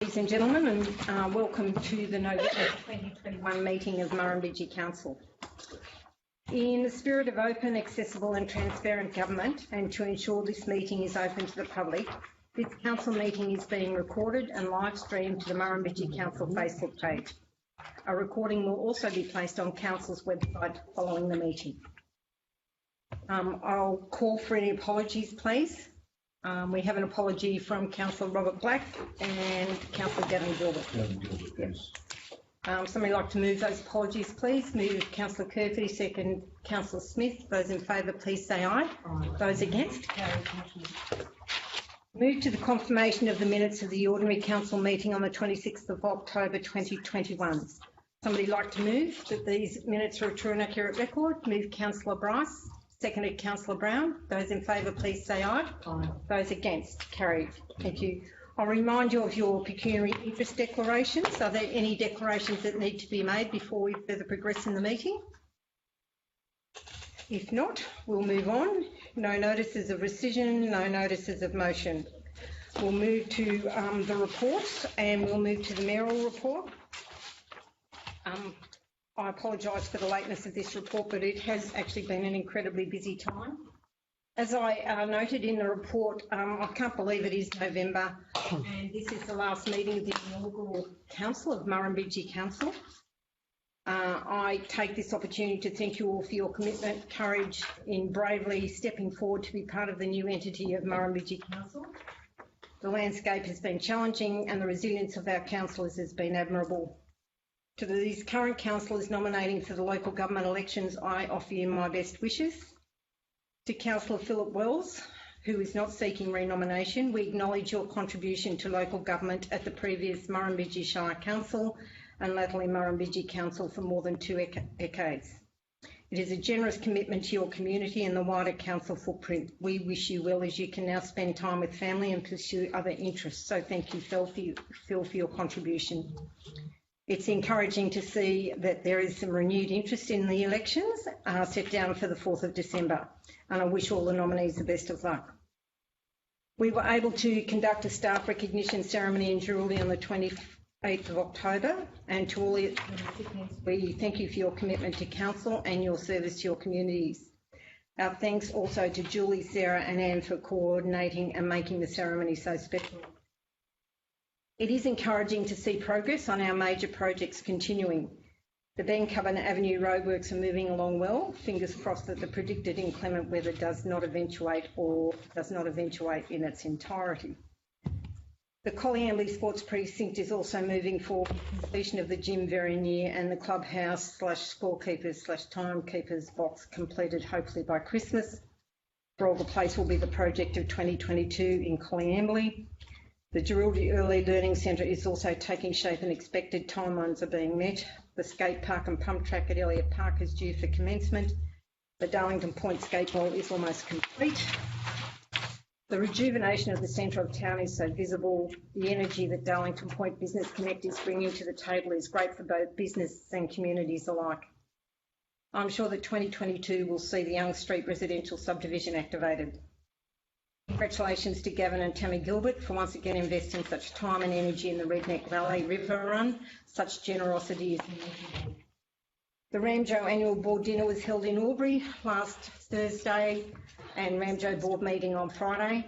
Ladies and gentlemen, and welcome to the November 2021 meeting of Murrumbidgee Council. In the spirit of open, accessible and transparent government, and to ensure this meeting is open to the public, this council meeting is being recorded and live streamed to the Murrumbidgee Council Facebook page. A recording will also be placed on Council's website following the meeting. I'll call for any apologies, please. We have an apology from Councillor Robert Black and Councillor Gavin Gilbert. Yes. Somebody like to move those apologies, please. Move Councillor Curfew, second Councillor Smith. Those in favour, please say aye. Aye. Those against? Move to the confirmation of the minutes of the ordinary council meeting on the 26th of October 2021. Somebody like to move that these minutes are a true and accurate record? Move Councillor Bryce. Seconded Councillor Brown. Those in favour, please say aye. Aye. Those against? Carried. Thank you. I'll remind you of your pecuniary interest declarations. Are there any declarations that need to be made before we further progress in the meeting? If not, we'll move on. No notices of rescission, no notices of motion. We'll move to the reports and we'll move to the mayoral report. I apologise for the lateness of this report, but it has actually been an incredibly busy time. As I noted in the report, I can't believe it is November and this is the last meeting of the inaugural council of Murrumbidgee Council. I take this opportunity to thank you all for your commitment, courage in bravely stepping forward to be part of the new entity of Murrumbidgee Council. The landscape has been challenging and the resilience of our councillors has been admirable. To these current councillors nominating for the local government elections, I offer you my best wishes. To Councillor Philip Wells, who is not seeking renomination, we acknowledge your contribution to local government at the previous Murrumbidgee Shire Council and latterly Murrumbidgee Council for more than 2 decades. It is a generous commitment to your community and the wider council footprint. We wish you well as you can now spend time with family and pursue other interests. So thank you, Phil, for your contribution. It's encouraging to see that there is some renewed interest in the elections set down for the 4th of December, and I wish all the nominees the best of luck. We were able to conduct a staff recognition ceremony in Julie on the 28th of October, and to all the recipients, we thank you for your commitment to council and your service to your communities. Our thanks also to Julie, Sarah and Anne for coordinating and making the ceremony so special. It is encouraging to see progress on our major projects continuing. The Bencoven Avenue roadworks are moving along well. Fingers crossed that the predicted inclement weather does not eventuate in its entirety. The Collyambley Sports Precinct is also moving forward with completion of the gym very near and the clubhouse / scorekeepers / timekeepers box completed hopefully by Christmas. Brolga Place will be the project of 2022 in Collyambley. The Jerilderie Early Learning Centre is also taking shape and expected timelines are being met. The skate park and pump track at Elliott Park is due for commencement. The Darlington Point skate bowl is almost complete. The rejuvenation of the centre of town is so visible. The energy that Darlington Point Business Connect is bringing to the table is great for both business and communities alike. I'm sure that 2022 will see the Young Street residential subdivision activated. Congratulations to Gavin and Tammy Gilbert for once again investing such time and energy in the Redneck Valley River Run. Such generosity is immeasurable. The Ramjo annual board dinner was held in Albury last Thursday and Ramjo board meeting on Friday.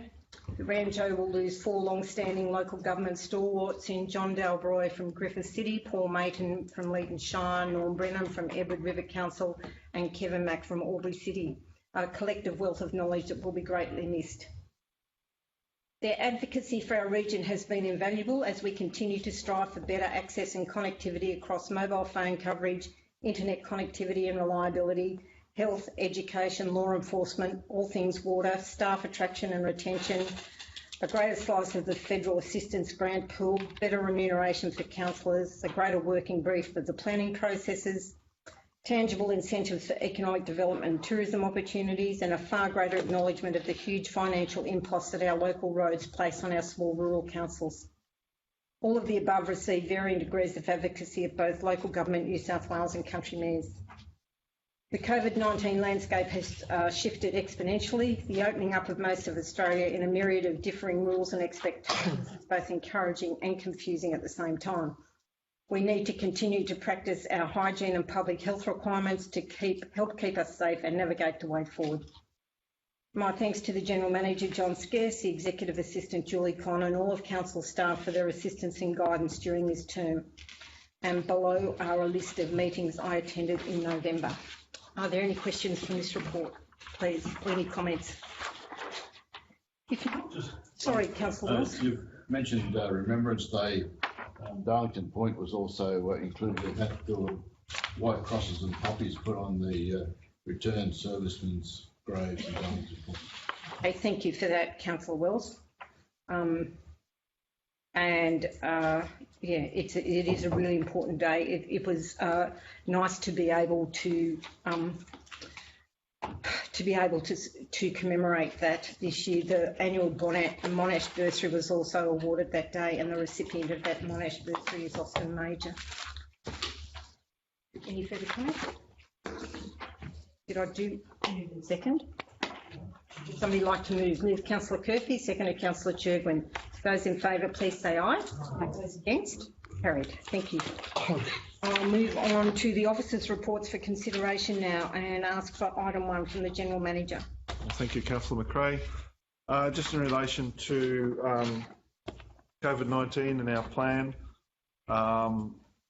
The Ramjo will lose 4 long-standing local government stalwarts in John Dalbroy from Griffith City, Paul Mayton from Leeton Shire, Norm Brennan from Edward River Council and Kevin Mack from Albury City. A collective wealth of knowledge that will be greatly missed. Their advocacy for our region has been invaluable as we continue to strive for better access and connectivity across mobile phone coverage, internet connectivity and reliability, health, education, law enforcement, all things water, staff attraction and retention, a greater slice of the federal assistance grant pool, better remuneration for councillors, a greater working brief of the planning processes, tangible incentives for economic development and tourism opportunities, and a far greater acknowledgement of the huge financial impost that our local roads place on our small rural councils. All of the above receive varying degrees of advocacy of both local government, New South Wales and country mayors. The COVID-19 landscape has shifted exponentially. The opening up of most of Australia in a myriad of differing rules and expectations is both encouraging and confusing at the same time. We need to continue to practice our hygiene and public health requirements to help keep us safe and navigate the way forward. My thanks to the General Manager, John Scarce, the Executive Assistant, Julie Conn, and all of Council staff for their assistance and guidance during this term. And below are a list of meetings I attended in November. Are there any questions from this report, please, or any comments? If not, sorry, Councillor Wells. You've mentioned Remembrance Day. Darlington Point was also included in that. There were white crosses and poppies put on the returned servicemen's graves in Darlington Point. Okay, thank you for that, Councillor Wells. Yeah, it is a really important day. It was nice to be able to commemorate that this year. The annual Monash bursary was also awarded that day, and the recipient of that Monash bursary is Austin Major. Any further comments? Did I do second? Would somebody like to move? Move Councillor Kirkby, seconded Councillor Churgwin. Those in favour, please say aye. Those against? Carried. Thank you. I'll move on to the officers' reports for consideration now and ask for item 1 from the General Manager. Thank you, Councillor McRae. Just in relation to COVID-19 and our plan,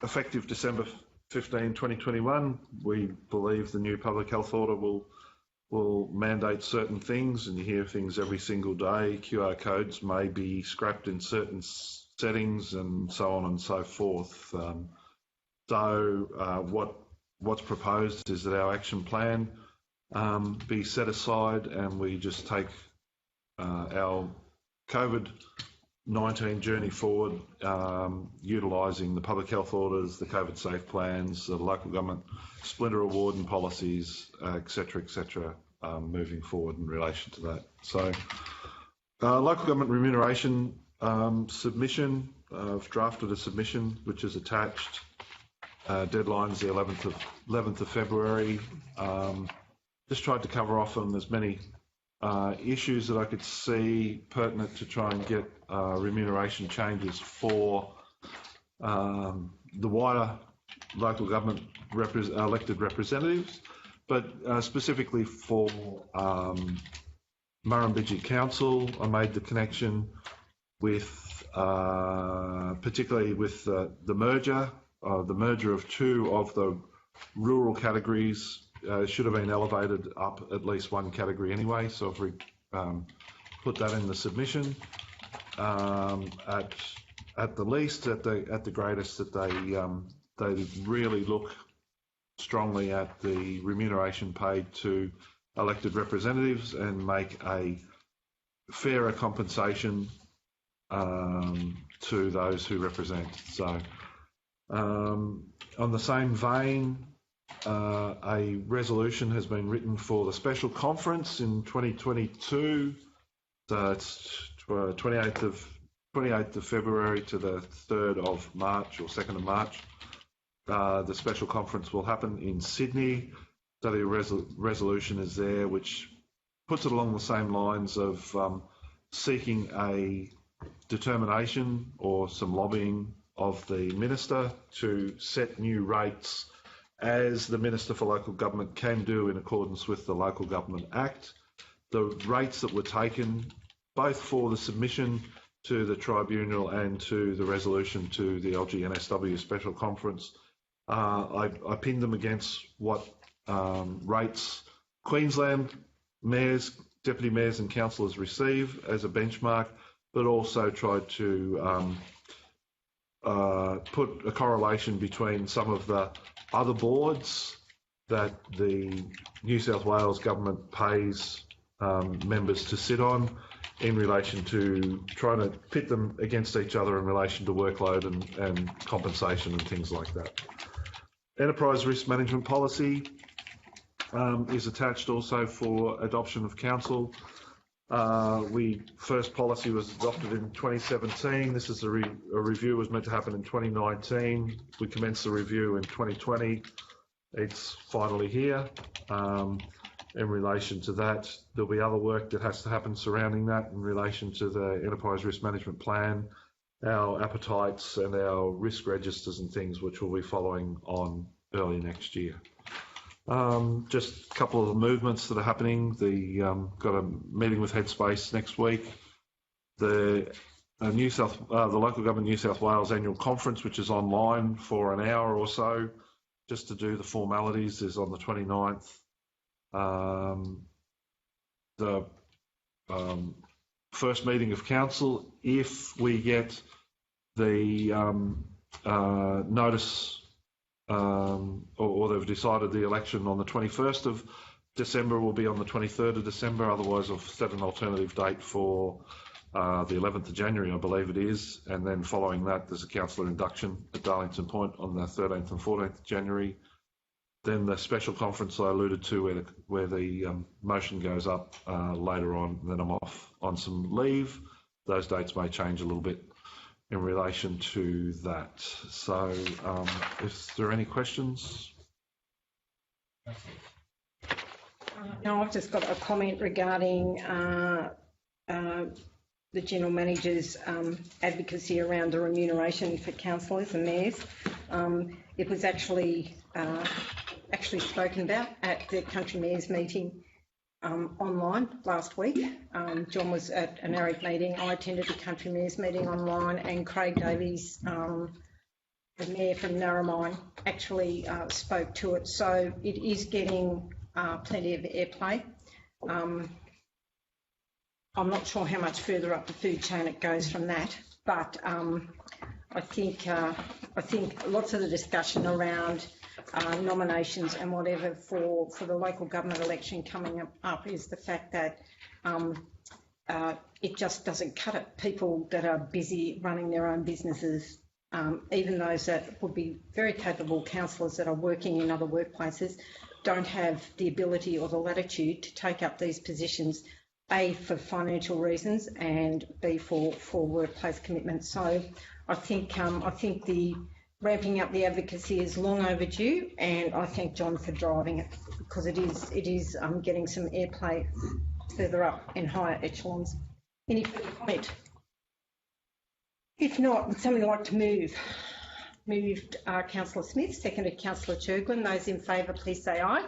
effective December 15, 2021, we believe the new public health order will mandate certain things, and you hear things every single day. QR codes may be scrapped in certain settings and so on and so forth. What's proposed is that our action plan be set aside and we just take our COVID-19 journey forward, utilising the public health orders, the COVID safe plans, the local government splinter award and policies, etc., moving forward in relation to that. So, local government remuneration submission. I've drafted a submission which is attached. Deadline is the 11th of February. Just tried to cover off on as many issues that I could see pertinent to try and get remuneration changes for the wider local government elected representatives, but specifically for Murrumbidgee Council. I made the connection with particularly with the merger of two of the rural categories. Should have been elevated up at least one category anyway, so if we put that in the submission, at the least, at the greatest, that they really look strongly at the remuneration paid to elected representatives and make a fairer compensation to those who represent. So, on the same vein, a resolution has been written for the special conference in 2022. So it's 28th of February to the 3rd of March or 2nd of March. The special conference will happen in Sydney. So the resolution is there, which puts it along the same lines of seeking a determination or some lobbying of the Minister to set new rates, as the Minister for Local Government can do in accordance with the Local Government Act. The rates that were taken, both for the submission to the Tribunal and to the resolution to the LGNSW Special Conference, I pinned them against what rates Queensland mayors, deputy mayors and councillors receive as a benchmark, but also tried to put a correlation between some of the other boards that the New South Wales government pays members to sit on, in relation to trying to pit them against each other in relation to workload and compensation and things like that. Enterprise risk management policy is attached also for adoption of council. First policy was adopted in 2017. This is a review was meant to happen in 2019. We commenced the review in 2020, it's finally here. In relation to that, there'll be other work that has to happen surrounding that in relation to the Enterprise Risk Management Plan, our appetites and our risk registers and things, which will be following on early next year. Just a couple of the movements that are happening. Got a meeting with Headspace next week. The Local Government New South Wales Annual Conference, which is online for an hour or so, just to do the formalities, is on the 29th. The first meeting of council, if we get the notice or they've decided the election on the 21st of December, will be on the 23rd of December. Otherwise, I've set an alternative date for the 11th of January, I believe it is. And then following that, there's a councillor induction at Darlington Point on the 13th and 14th of January. Then the special conference I alluded to where the motion goes up later on. Then I'm off on some leave. Those dates may change a little bit in relation to that. So is there any questions? No, I've just got a comment regarding the General Manager's advocacy around the remuneration for councillors and mayors. It was actually spoken about at the Country Mayors meeting online last week. John was at an ARIC meeting. I attended the Country Mayors meeting online, and Craig Davies, the Mayor from Narromine, actually spoke to it. So it is getting plenty of airplay. I'm not sure how much further up the food chain it goes from that, but I think lots of the discussion around nominations and whatever for the local government election coming up is the fact that it just doesn't cut it. People that are busy running their own businesses, even those that would be very capable councillors that are working in other workplaces, don't have the ability or the latitude to take up these positions, A, for financial reasons, and B, for workplace commitments. So I think the ramping up the advocacy is long overdue, and I thank John for driving it, because it is getting some airplay further up in higher echelons. Any further comment? If not, would somebody like to move? Moved Councillor Smith, seconded Councillor Churglin. Those in favour, please say aye.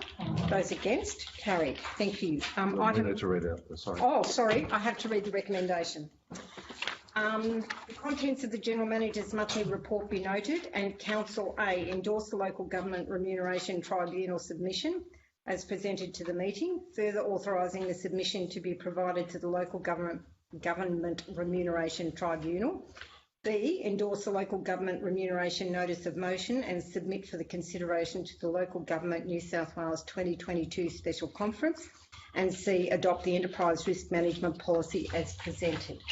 Those against, carried. Thank you. I need to read out. Sorry. Oh, sorry, I have to read the recommendation. The contents of the General Manager's monthly report be noted, and Council A, endorse the Local Government Remuneration Tribunal submission as presented to the meeting, further authorising the submission to be provided to the Local Government Remuneration Tribunal. B, endorse the Local Government Remuneration Notice of Motion and submit for the consideration to the Local Government New South Wales 2022 Special Conference. And C, adopt the Enterprise Risk Management Policy as presented.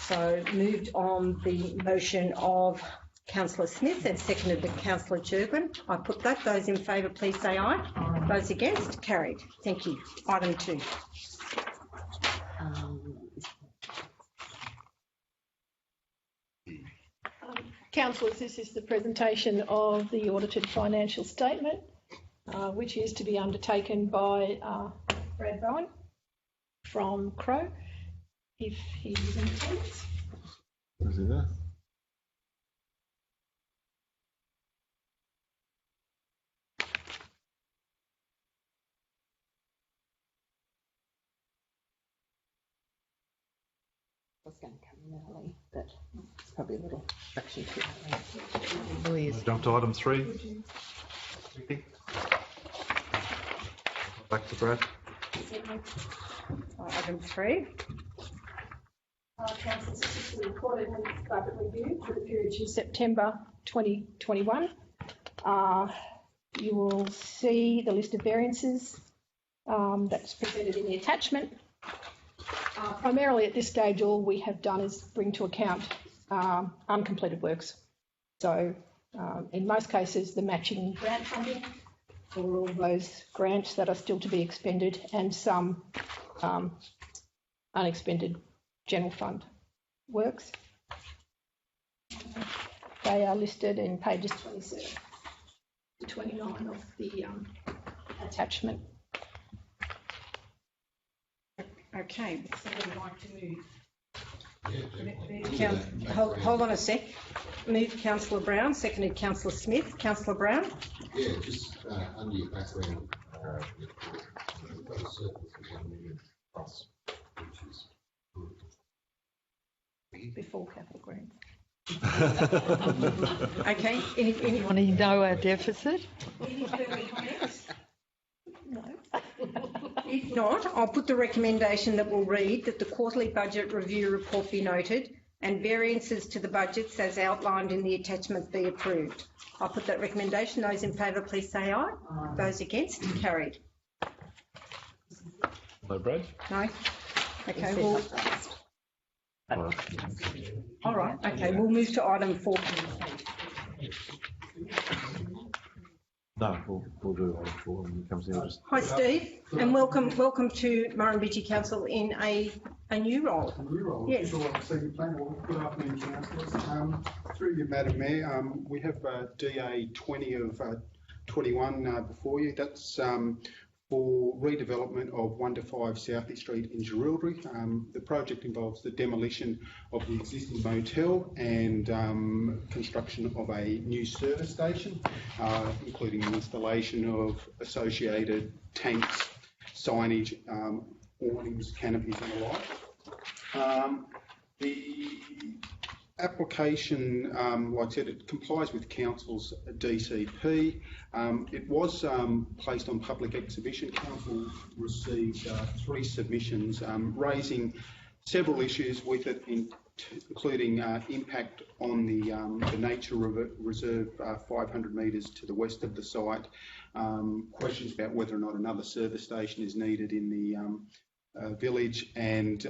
So moved on the motion of Councillor Smith and seconded by Councillor Churglin. I put that. Those in favour, please say aye. Those against, carried. Thank you. Item 2. Councillors, this is the presentation of the audited financial statement, which is to be undertaken by Brad Bowen from Crow, if he is in attendance. Is he there? Was going to come in early, but it's probably a little fraction too early. Jump to item 3. Back to Brad. Item 3. Councillors, this is the recorded budget review for the period to September 2021. You will see the list of variances that's presented in the attachment. Primarily at this stage, all we have done is bring to account uncompleted works. So in most cases, the matching grant funding for all those grants that are still to be expended, and some unexpended general fund works. They are listed in pages 27 to 29 of the attachment. Okay, so would like to move. Yeah, Hold on a sec. Moved Councillor Brown, seconded Councillor Smith. Councillor Brown? Yeah, just under your background report, you've got a surplus of 1 million plus, which is good. Before capital grants. Okay, any Want to know our deficit? further comments? No. If not, I'll put the recommendation that will read that the quarterly budget review report be noted and variances to the budgets as outlined in the attachment be approved. I'll put that recommendation. Those in favour, please say aye. Those against, carried. No, Brad? No? Okay, well, all right, okay, we'll move to item 4. No, we'll do it before when he comes in. Just Hi, Steve, and welcome to Murrumbidgee Council in a new role. Yes. Sure, Senior Planner. Well, good afternoon, councillors. Through you, Madam Mayor, we have DA 20 of 21 before you. That's for redevelopment of 1 to 5 Southie Street in Jerilderie. The project involves the demolition of the existing motel and construction of a new service station, including the installation of associated tanks, signage, awnings, canopies and the like. The application, like I said, it complies with Council's DCP. It was placed on public exhibition. Council received 3 submissions raising several issues with it, including impact on the nature reserve 500 metres to the west of the site, questions about whether or not another service station is needed in the village, and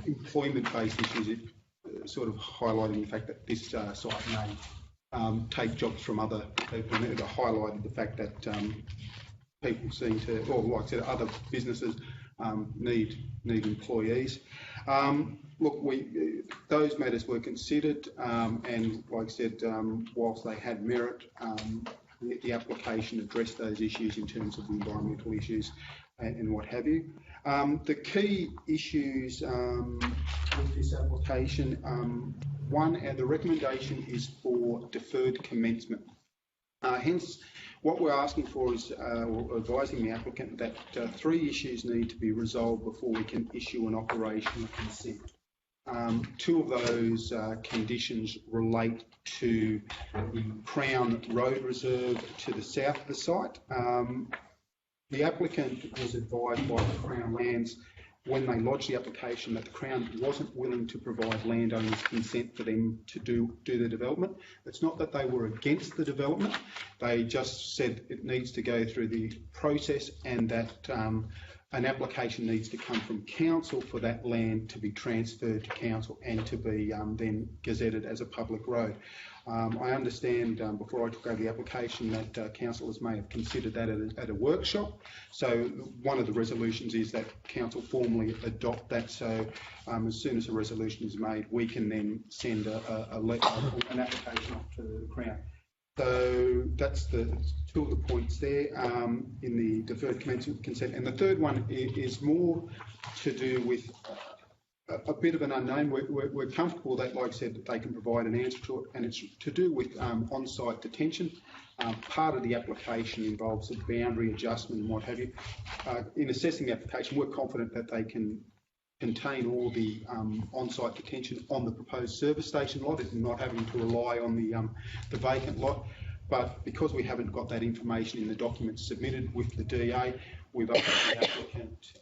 employment-based issues, sort of highlighting the fact that this site may take jobs from other people, and it highlighted the fact that people seem to, or like I said, other businesses need employees. Look, those matters were considered, and like I said, whilst they had merit, the application addressed those issues in terms of the environmental issues and what have you. The key issues with this application, one, the recommendation is for deferred commencement. Hence, what we're asking for is, or advising the applicant that 3 issues need to be resolved before we can issue an operational consent. 2 of those conditions relate to the Crown Road Reserve to the south of the site. The applicant was advised by the Crown Lands when they lodged the application that the Crown wasn't willing to provide landowners consent for them to do the development. It's not that they were against the development, they just said it needs to go through the process and that an application needs to come from council for that land to be transferred to council and to be then gazetted as a public road. I understand before I took over the application that councillors may have considered that at a workshop. So one of the resolutions is that council formally adopt that. So as soon as a resolution is made, we can then send an application off to the Crown. So that's the 2 of the points there in the deferred consent. And the third one is more to do with a bit of an unknown. We're comfortable that, like I said, that they can provide an answer to it, and it's to do with on-site detention. Part of the application involves a boundary adjustment and what have you. In assessing the application, we're confident that they can contain all the on-site detention on the proposed service station lot and not having to rely on the vacant lot. But because we haven't got that information in the documents submitted with the DA, we've asked the applicant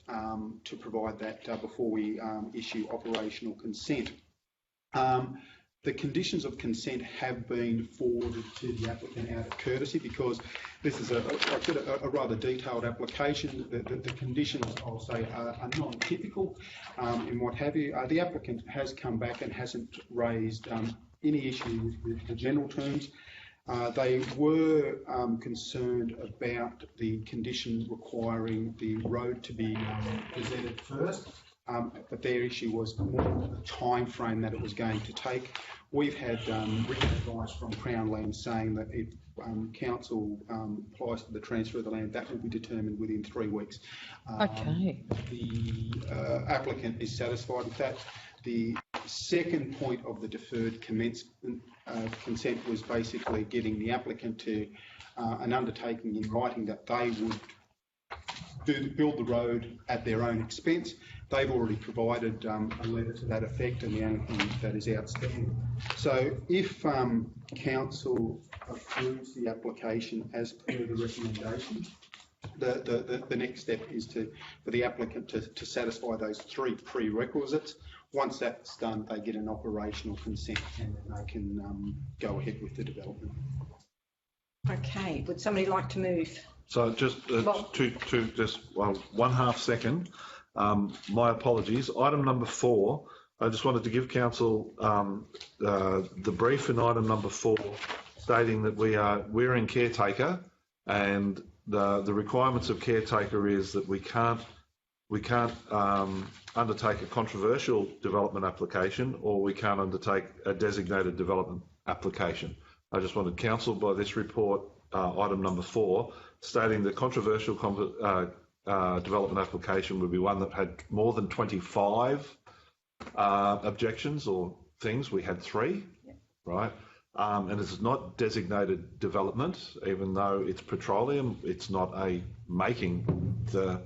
to provide that before we issue operational consent. The conditions of consent have been forwarded to the applicant out of courtesy because this is a rather detailed application. The conditions, I'll say, are non-typical in what have you. The applicant has come back and hasn't raised any issue with the general terms. They were concerned about the condition requiring the road to be gazetted first. but their issue was more the time frame that it was going to take. We've had written advice from Crown Land saying that if council applies for the transfer of the land, that will be determined within 3 weeks. Okay. The applicant is satisfied with that. The second point of the deferred commencement consent was basically getting the applicant to an undertaking in writing that they would build the road at their own expense. They've already provided a letter to that effect, and the only thing that is outstanding. So if council approves the application as per the recommendation, the next step is for the applicant to satisfy those 3 prerequisites. Once that's done, they get an operational consent, and then they can go ahead with the development. Okay, would somebody like to move? So just one half second. My apologies. Item number 4. I just wanted to give council the brief in item number 4, stating that we're in caretaker, and the requirements of caretaker is that we can't undertake a controversial development application, or we can't undertake a designated development application. I just wanted council by this report, item number 4, stating the controversial development application would be one that had more than 25 objections or things. We had 3, right? And it's not designated development, even though it's petroleum. It's not making the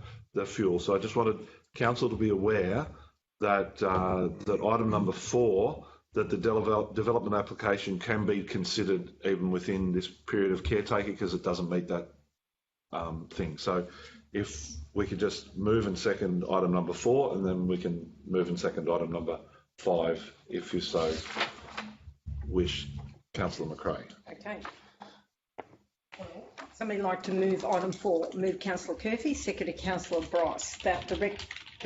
fuel. So I just wanted council to be aware that that item number 4, that the development application can be considered even within this period of caretaker, because it doesn't meet that thing. So if we could just move and second item number 4, and then we can move and second item number 5, if you so wish, Councillor McRae. Okay. Somebody like to move item 4? Move Councillor Curfew, seconded Councillor Bryce. That the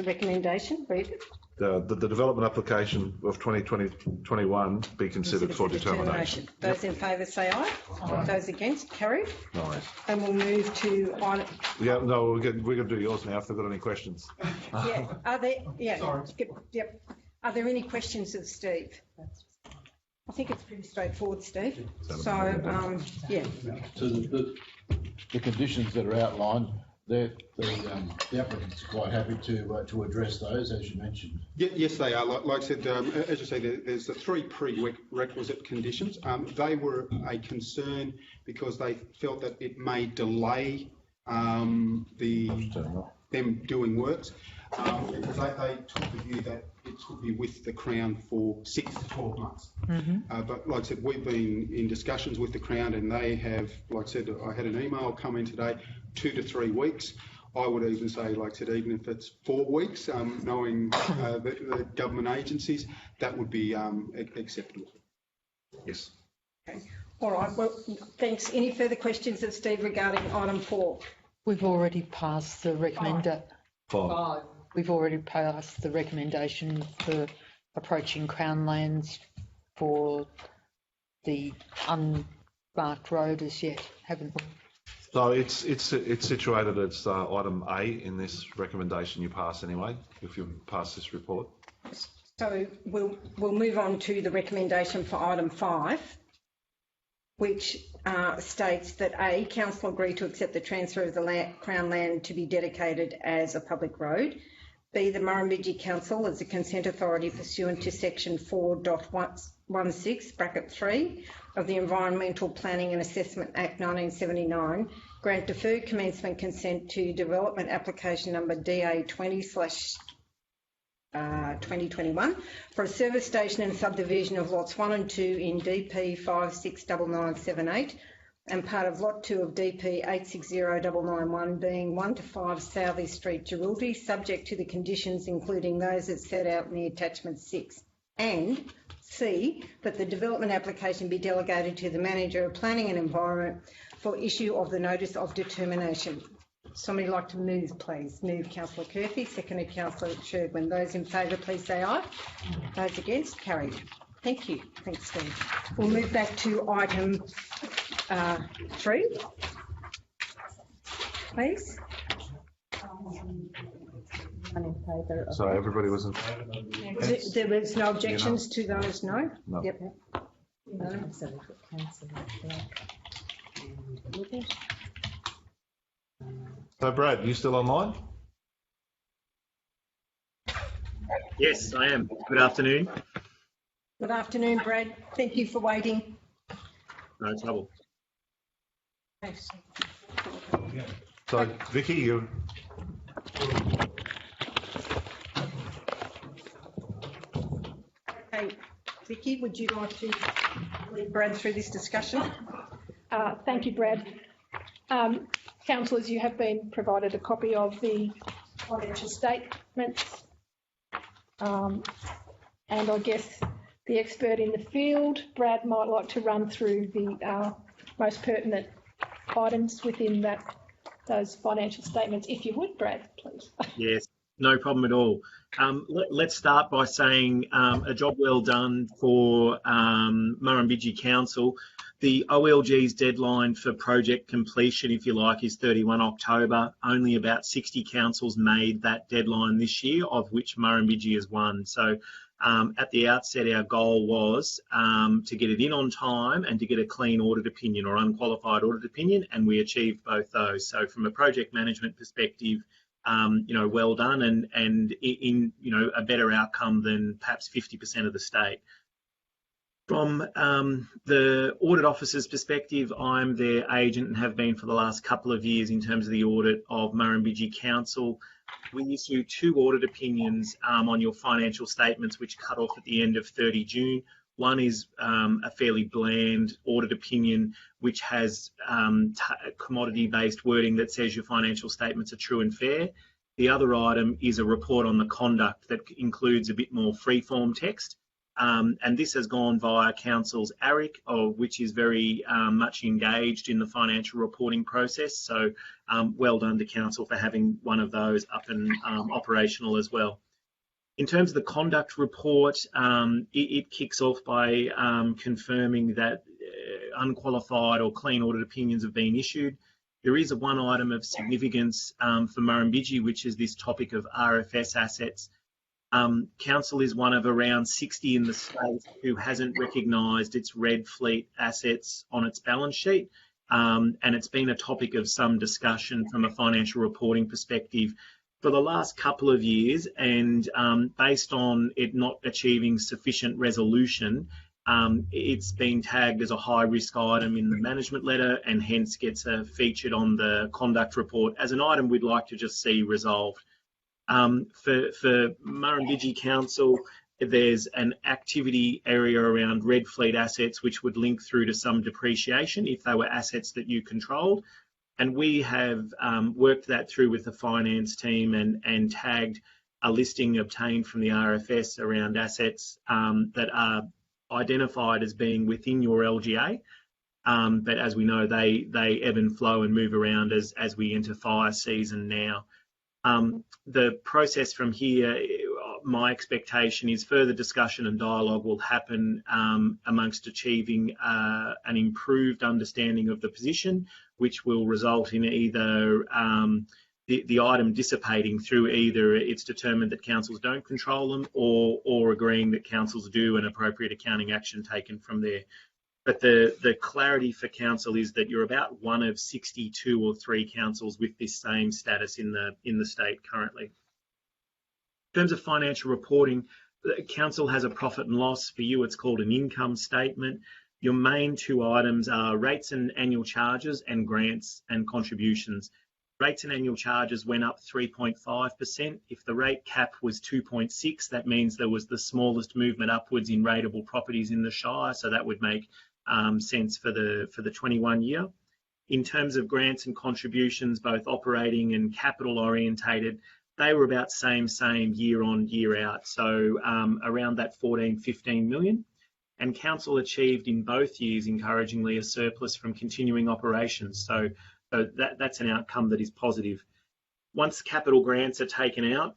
recommendation, read it. The development application of 2021 be considered for determination. Those in favour say aye. Aye. Those against, carried. Nice. And we'll move to item. Yeah, no, we're going to do yours now if they've got any questions. Yeah, are there? Yeah. Sorry. Yep. Are there any questions of Steve? I think it's pretty straightforward, Steve. So, yeah. So the conditions that are outlined, the applicants are quite happy to address those, as you mentioned. Yes, they are. Like I said, as you say, there's the 3 prerequisite conditions. They were a concern because they felt that it may delay them doing works, because they took the view that it could be with the Crown for 6 to 12 months. Mm-hmm. But like I said, we've been in discussions with the Crown, and they have, like I said, I had an email come in today, 2 to 3 weeks. I would even say, like I said, even if it's 4 weeks, knowing the government agencies, that would be acceptable. Yes. Okay. All right. Well, thanks. Any further questions of Steve regarding item 4? We've already passed the recommendation. 5. We've already passed the recommendation for approaching Crown Lands for the unmarked road as yet, haven't we? So it's situated as item A in this recommendation you pass anyway, if you pass this report. So we'll move on to the recommendation for item 5, which states that A, council agree to accept the transfer of the Crown land to be dedicated as a public road. B, the Murrumbidgee Council, as a consent authority pursuant to section 4.16(3) of the Environmental Planning and Assessment Act 1979, grant deferred commencement consent to development application number DA20/2021 for a service station and subdivision of lots 1 and 2 in DP 569978 and part of lot 2 of DP 860991 being 1 to 5 Southey Street, Giraldy, subject to the conditions including those that set out in the attachment 6. And C, that the development application be delegated to the Manager of Planning and Environment for issue of the notice of determination. Somebody like to move, please. Move Councillor Curfew, seconded Councillor Sherwin. Those in favour, please say aye. Those against, carried. Thank you. Thanks, Steve. We'll move back to item 3, please. So everybody was in favour? There was no objections to those, no? No. Yep. So Brad, you still online? Yes, I am. Good afternoon. Good afternoon, Brad. Thank you for waiting. No trouble. Thanks. So Vicky, you. Okay, Vicky, would you like to lead Brad through this discussion? Thank you, Brad. Councillors, you have been provided a copy of the financial statements. And I guess the expert in the field, Brad, might like to run through the most pertinent items within those financial statements. If you would, Brad, please. Yes, no problem at all. Let's start by saying a job well done for Murrumbidgee Council. The OLG's deadline for project completion, if you like, is 31 October. Only about 60 councils made that deadline this year, of which Murrumbidgee is one. So at the outset, our goal was to get it in on time and to get a clean audit opinion or unqualified audit opinion, and we achieved both those. So from a project management perspective, well done, and in a better outcome than perhaps 50% of the state. From the audit officer's perspective, I'm their agent and have been for the last couple of years in terms of the audit of Murrumbidgee Council. We issue 2 audit opinions on your financial statements, which cut off at the end of 30 June. One is a fairly bland audit opinion, which has commodity-based wording that says your financial statements are true and fair. The other item is a report on the conduct that includes a bit more free-form text. And this has gone via Council's ARIC, which is very much engaged in the financial reporting process. So well done to Council for having one of those up and operational as well. In terms of the conduct report, it kicks off by confirming that unqualified or clean audit opinions have been issued. There is one item of significance for Murrumbidgee, which is this topic of RFS assets. Council is one of around 60 in the state who hasn't recognised its red fleet assets on its balance sheet, and it's been a topic of some discussion from a financial reporting perspective for the last couple of years, and based on it not achieving sufficient resolution, it's been tagged as a high risk item in the management letter and hence gets featured on the conduct report as an item we'd like to just see resolved. For Murrumbidgee Council, there's an activity area around red fleet assets which would link through to some depreciation if they were assets that you controlled. And we have worked that through with the finance team and tagged a listing obtained from the RFS around assets that are identified as being within your LGA. But as we know, they ebb and flow and move around as we enter fire season now. The process from here, my expectation is further discussion and dialogue will happen amongst achieving an improved understanding of the position, which will result in either the item dissipating through either it's determined that councils don't control them or agreeing that councils do and appropriate accounting action taken from there. But the clarity for council is that you're about one of 62 or 3 councils with this same status in the state currently. In terms of financial reporting, the council has a profit and loss. For you, it's called an income statement. Your main 2 items are rates and annual charges and grants and contributions. Rates and annual charges went up 3.5%. If the rate cap was 2.6, that means there was the smallest movement upwards in rateable properties in the Shire, so that would make sense for the 21 year. In terms of grants and contributions, both operating and capital orientated, they were about same year on year out, so around that 14-15 million. And council achieved in both years, encouragingly, a surplus from continuing operations. So that's an outcome that is positive. Once capital grants are taken out,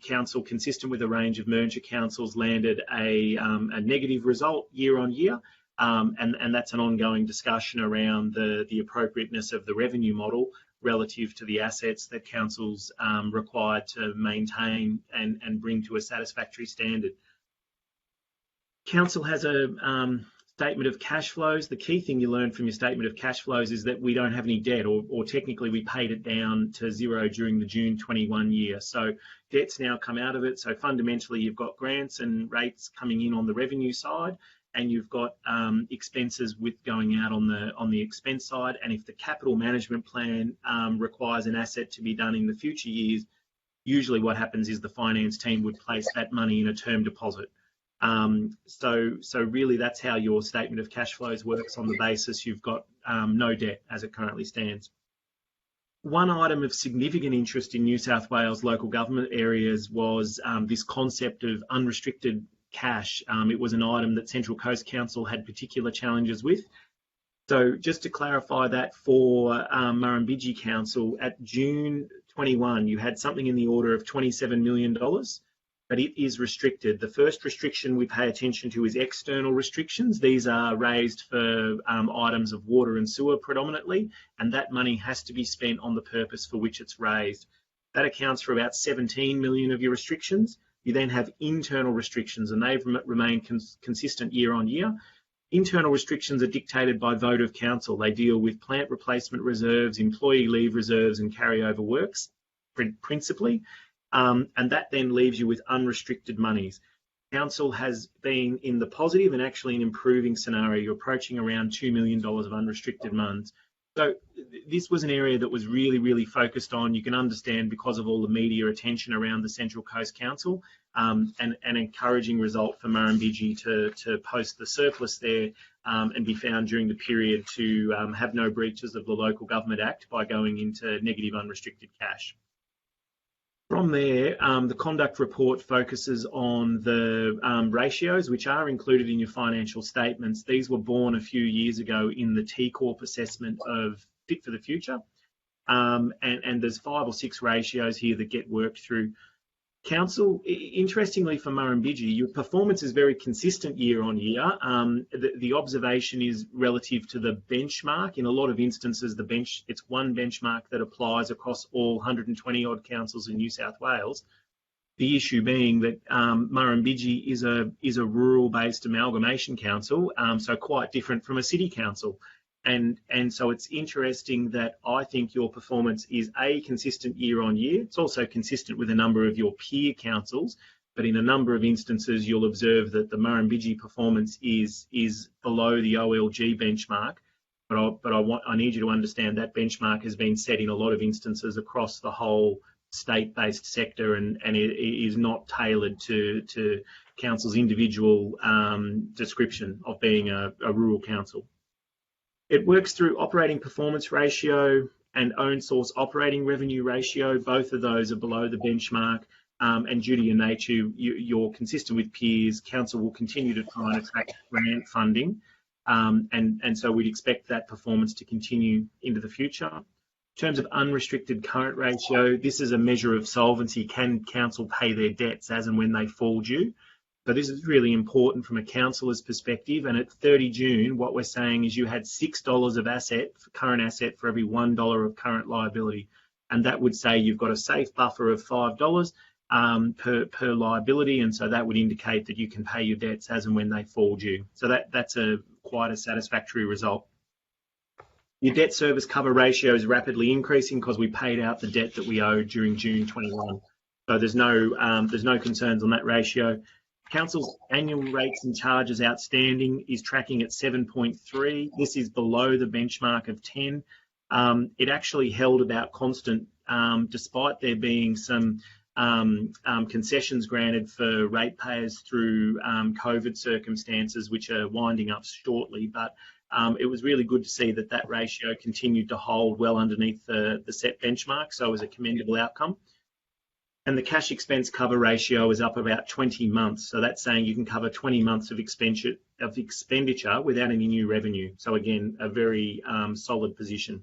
council, consistent with a range of merger councils, landed a negative result year on year. And that's an ongoing discussion around the appropriateness of the revenue model relative to the assets that council's required to maintain and bring to a satisfactory standard. Council has a statement of cash flows. The key thing you learn from your statement of cash flows is that we don't have any debt, or technically we paid it down to zero during the June 21 year. So debt's now come out of it. So fundamentally, you've got grants and rates coming in on the revenue side, and you've got expenses with going out on the expense side. And if the capital management plan requires an asset to be done in the future years, usually what happens is the finance team would place that money in a term deposit. So really that's how your statement of cash flows works, on the basis you've got no debt as it currently stands. One item of significant interest in New South Wales local government areas was this concept of unrestricted cash. It was an item that Central Coast Council had particular challenges with. So just to clarify that for Murrumbidgee Council, at June 21, you had something in the order of $27 million. But it is restricted. The first restriction we pay attention to is external restrictions. These are raised for items of water and sewer predominantly, and that money has to be spent on the purpose for which it's raised. That accounts for about 17 million of your restrictions. You then have internal restrictions, and they've remained consistent year on year. Internal restrictions are dictated by vote of council. They deal with plant replacement reserves, employee leave reserves, and carryover works principally. And that then leaves you with unrestricted monies. Council has been in the positive and actually an improving scenario. You're approaching around $2 million of unrestricted funds. So this was an area that was really, really focused on. You can understand because of all the media attention around the Central Coast Council, and an encouraging result for Murrumbidgee to post the surplus there and be found during the period to have no breaches of the Local Government Act by going into negative unrestricted cash. From there, the conduct report focuses on the ratios, which are included in your financial statements. These were born a few years ago in the T Corp assessment of Fit for the Future. And there's 5 or 6 ratios here that get worked through. Council, interestingly for Murrumbidgee, your performance is very consistent year on year. The observation is relative to the benchmark. In a lot of instances, it's one benchmark that applies across all 120 odd councils in New South Wales. The issue being that Murrumbidgee is a rural-based amalgamation council, so quite different from a city council. And so it's interesting that I think your performance is consistent year on year. It's also consistent with a number of your peer councils, but in a number of instances you'll observe that the Murrumbidgee performance is below the OLG benchmark. But I need you to understand that benchmark has been set in a lot of instances across the whole state-based sector, and it is not tailored to council's individual description of being a rural council. It works through operating performance ratio and own source operating revenue ratio. Both of those are below the benchmark, and due to your nature, you're consistent with peers. Council will continue to try and attract grant funding, and so we'd expect that performance to continue into the future. In terms of unrestricted current ratio, this is a measure of solvency. Can council pay their debts as and when they fall due? So this is really important from a councillor's perspective. And at 30 June, what we're saying is you had $6 of current asset for every $1 of current liability. And that would say you've got a safe buffer of $5 per liability. And so that would indicate that you can pay your debts as and when they fall due. So that's quite a satisfactory result. Your debt service cover ratio is rapidly increasing because we paid out the debt that we owed during June 21. So there's no concerns on that ratio. Council's annual rates and charges outstanding is tracking at 7.3. This is below the benchmark of 10. It actually held about constant, despite there being some concessions granted for ratepayers through COVID circumstances, which are winding up shortly. But it was really good to see that ratio continued to hold well underneath the set benchmark, so it was a commendable outcome. And the cash expense cover ratio is up about 20 months. So that's saying you can cover 20 months of expenditure without any new revenue. So again, a very solid position.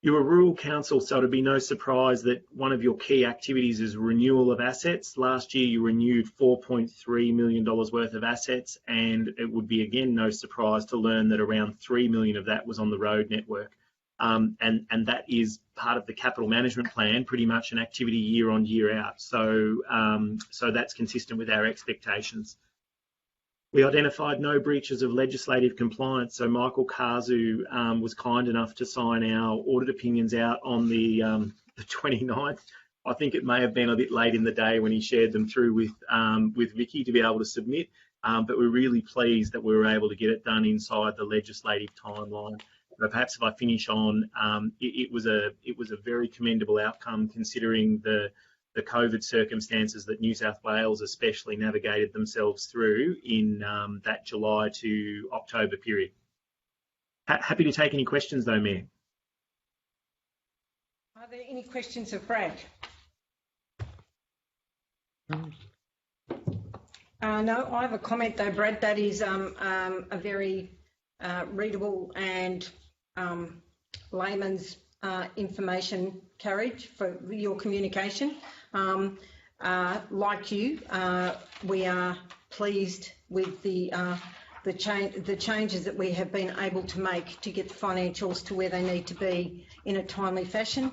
You're a rural council, so it'd be no surprise that one of your key activities is renewal of assets. Last year, you renewed $4.3 million worth of assets, and it would be, again, no surprise to learn that around $3 million of that was on the road network. and that is part of the capital management plan, pretty much an activity year on, year out. So that's consistent with our expectations. We identified no breaches of legislative compliance. So Michael Karzu was kind enough to sign our audit opinions out on the 29th. I think it may have been a bit late in the day when he shared them through with Vicky to be able to submit, but we're really pleased that we were able to get it done inside the legislative timeline. But perhaps if I finish on, it was a very commendable outcome considering the COVID circumstances that New South Wales especially navigated themselves through in that July to October period. Happy to take any questions though, Mayor. Are there any questions of Brad? No, I have a comment though, Brad. That is a very readable and layman's information carriage for your communication. Like you, we are pleased with the changes that we have been able to make to get the financials to where they need to be in a timely fashion.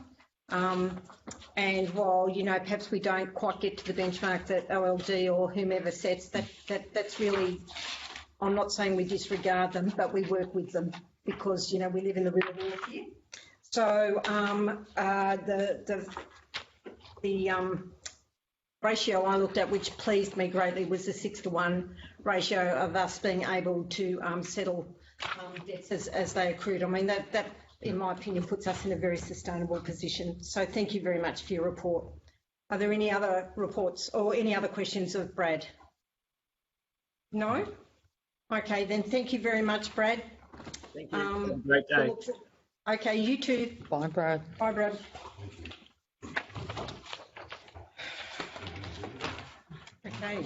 And while, you know, perhaps we don't quite get to the benchmark that OLG or whomever sets, that's really, I'm not saying we disregard them, but we work with them because, you know, we live in the real world here. So the ratio I looked at, which pleased me greatly, was the 6-to-1 ratio of us being able to settle debts as they accrued. I mean, that in my opinion puts us in a very sustainable position. So thank you very much for your report. Are there any other reports or any other questions of Brad? No? Okay, then thank you very much, Brad. Thank you. Have a great day. Okay, you too. Bye, Brad. Bye, Brad. Okay.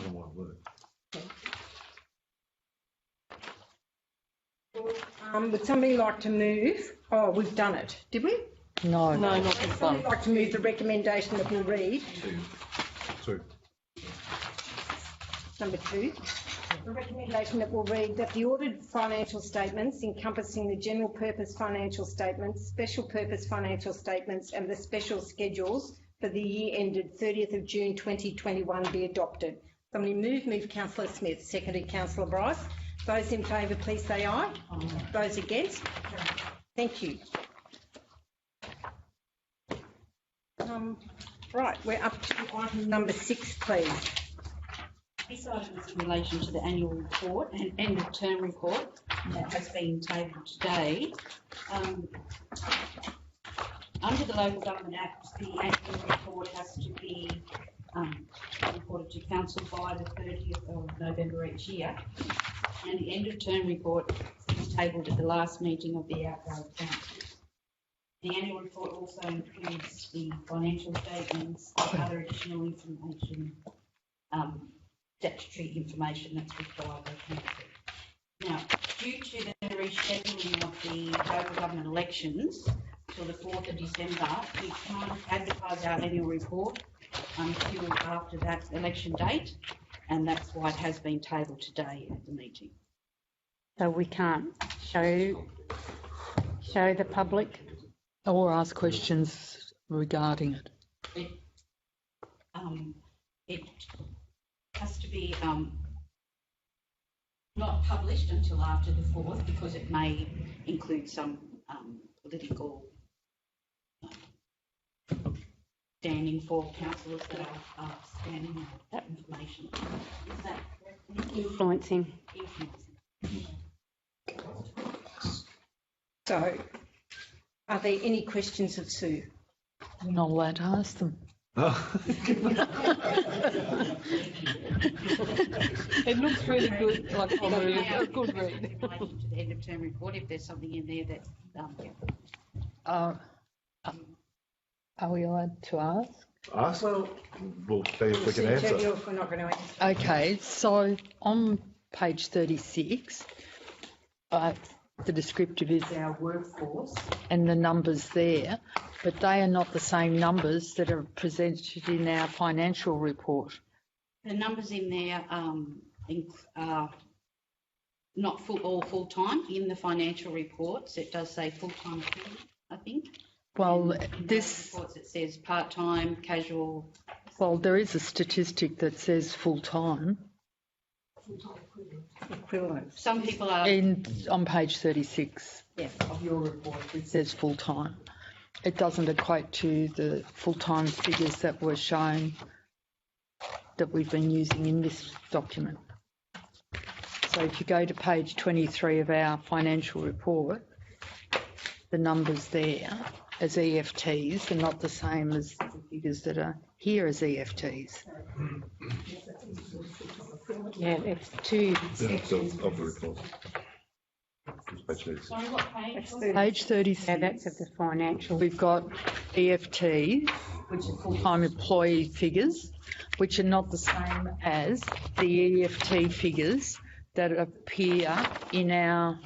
Would somebody like to move? Oh, we've done it. Did we? No, No, not Would this somebody one. like to move the recommendation that we'll read? Two. Number 2. The recommendation that we'll read that the audited financial statements encompassing the general purpose financial statements, special purpose financial statements and the special schedules for the year ended 30th of June 2021 be adopted. Somebody move Councillor Smith, seconded Councillor Bryce. Those in favour please say aye. Those against? Thank you. Right, we're up to item number 6, please. This item is in relation to the annual report and end of term report that has been tabled today. Under the Local Government Act, the annual report has to be reported to Council by the 30th of November each year, and the end of term report is tabled at the last meeting of the outgoing council. The annual report also includes the financial statements and other additional information, statutory information that's required by council. Now, due to the rescheduling of the local government elections till the 4th of December, we can't advertise our annual report until after that election date, and that's why it has been tabled today at the meeting. So we can't show the public. or ask questions regarding it. It has to be not published until after the 4th because it may include some political standing for councillors that are standing on that information. Is that correct? Influencing. So, are there any questions of Sue? We're not allowed to ask them. It looks really good, like a good read. In relation to the end of term report, if there's something in there that, Are we allowed to ask? Ask? Well, We'll see if we can Sue, answer. if we're not going to answer. Okay, so on page 36, the descriptive is our workforce and the numbers there, but they are not the same numbers that are presented in our financial report. the numbers in there are not all full-time. In the financial reports, it does say full-time equivalent, I think. Well, In this, reports it says part-time, casual. well, there is a statistic that says full-time Equivalent. Some people are. on page 36 Yeah. of your report. It says full-time. It doesn't equate to the full-time figures that were shown that we've been using in this document. So if you go to page 23 of our financial report, the numbers there as EFTs are not the same as the figures that are here as EFTs. Yeah, it's two. Of the report. Page 36. Sorry, what page? That's Page 36. Yeah, that's of the financial. We've got EFTs, which are full-time employee figures, which are not the same as the EFT figures that appear in our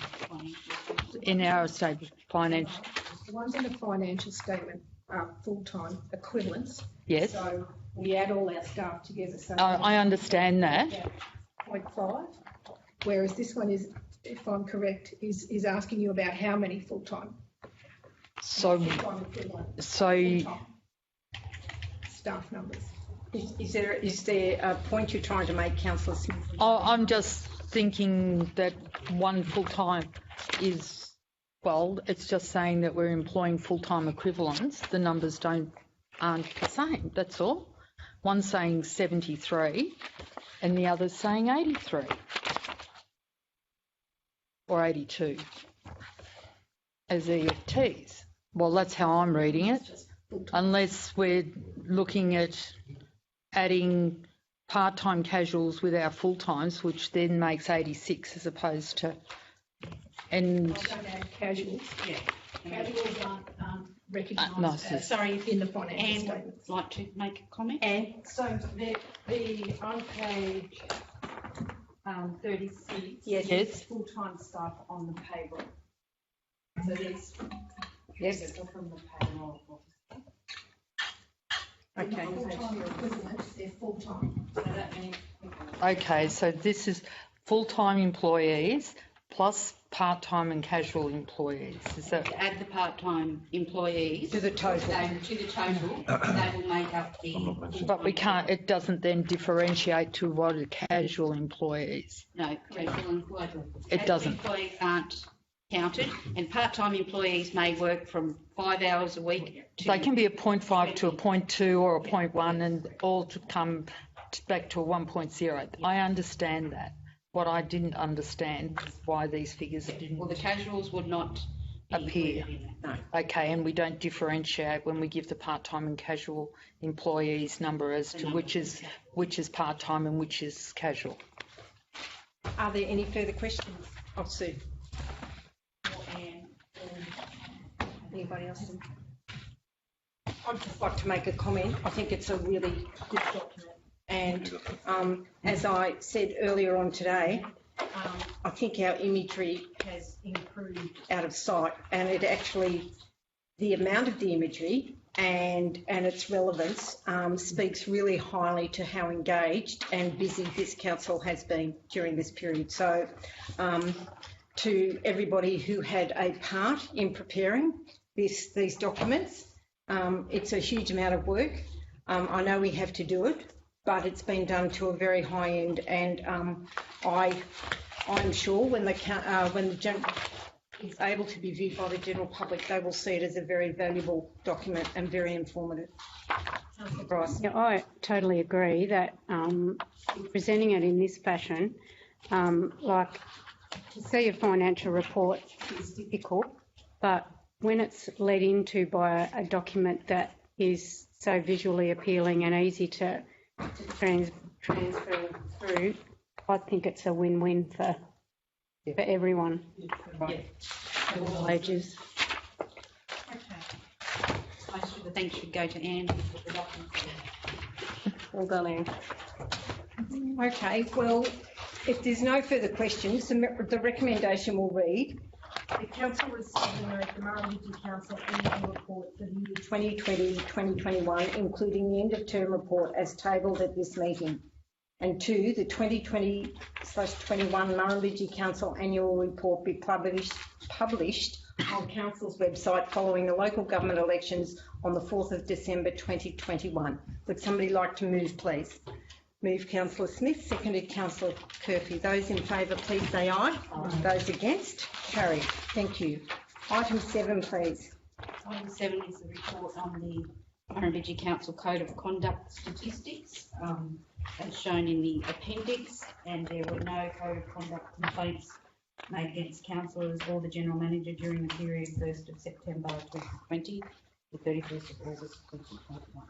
statement financial. The ones in the financial statement are full-time equivalents. Yes, So we add all our staff together. So I understand that. 0.5, whereas this one is, if I'm correct, is asking you about how many full-time. So, Full-time equivalent. so Full-time staff numbers. Is there a point you're trying to make, Councillor Smith? I'm just thinking that one full-time is, well, it's just saying that we're employing full-time equivalents. The numbers aren't the same, that's all. One's saying 73 and the other's saying 83 or 82 as EFTs. Well, that's how I'm reading it, unless we're looking at adding part-time casuals with our full-times, which then makes 86 as opposed to, and I don't add casuals. Yeah. Casuals aren't no, recognised sis. Sorry, in the financial Anne statements. would like to make a comment. And So on page 36, Yes. there's full-time staff on the payroll. So there's yes, from the payroll officer. okay. Full-time equivalents, they're full-time. So that means Okay, so this is full-time employees plus part-time and casual employees. Is that, Add the part-time employees. To the total. To the total, they will make up the. but we can't, it doesn't then differentiate to what are casual employees. No, casual employees. It doesn't. Casual employees aren't counted, and part-time employees may work from 5 hours a week to. They can be a 0.5 to a 0.2 or a 0.1 and all to come back to a 1.0. I understand that. What I didn't understand was why these figures didn't Well, the casuals would not be appear. included in that. Okay, and we don't differentiate when we give the part-time and casual employees number as to which is part-time and which is casual. Are there any further questions of Sue? Anybody else? I'd just like to make a comment. I think it's a really good document. And as I said earlier on today, I think our imagery has improved out of sight, and it actually, the amount of the imagery and its relevance speaks really highly to how engaged and busy this council has been during this period. So to everybody who had a part in preparing these documents, it's a huge amount of work. I know we have to do it, but it's been done to a very high end, and I'm sure when the general is able to be viewed by the general public, they will see it as a very valuable document and very informative. Councillor Bryce. Yeah, I totally agree that presenting it in this fashion, like to see a financial report is difficult, but when it's led into by a document that is so visually appealing and easy to transfer through, I think it's a win-win for everyone, all ages. Most of the thanks should go to Anne for the document. Well done, Anne. Okay, well, if there's no further questions, the recommendation will read, the council received and note the Murrumbidgee Council annual report for the year 2020-2021, including the end of term report as tabled at this meeting. And 2, the 2020/21 Murrumbidgee Council Annual Report be published on Council's website following the local government elections on the 4th of December 2021. Would somebody like to move, please? Moved Councillor Smith, seconded Councillor Curfew. Those in favour, please say aye. Those against, carried. Thank you. Item 7, please. Item 7 is the report on the Murrumbidgee Council Code of Conduct statistics, as shown in the appendix, and there were no code of conduct complaints made against councillors or the General Manager during the period 1st of September 2020 to 31st of August 2021.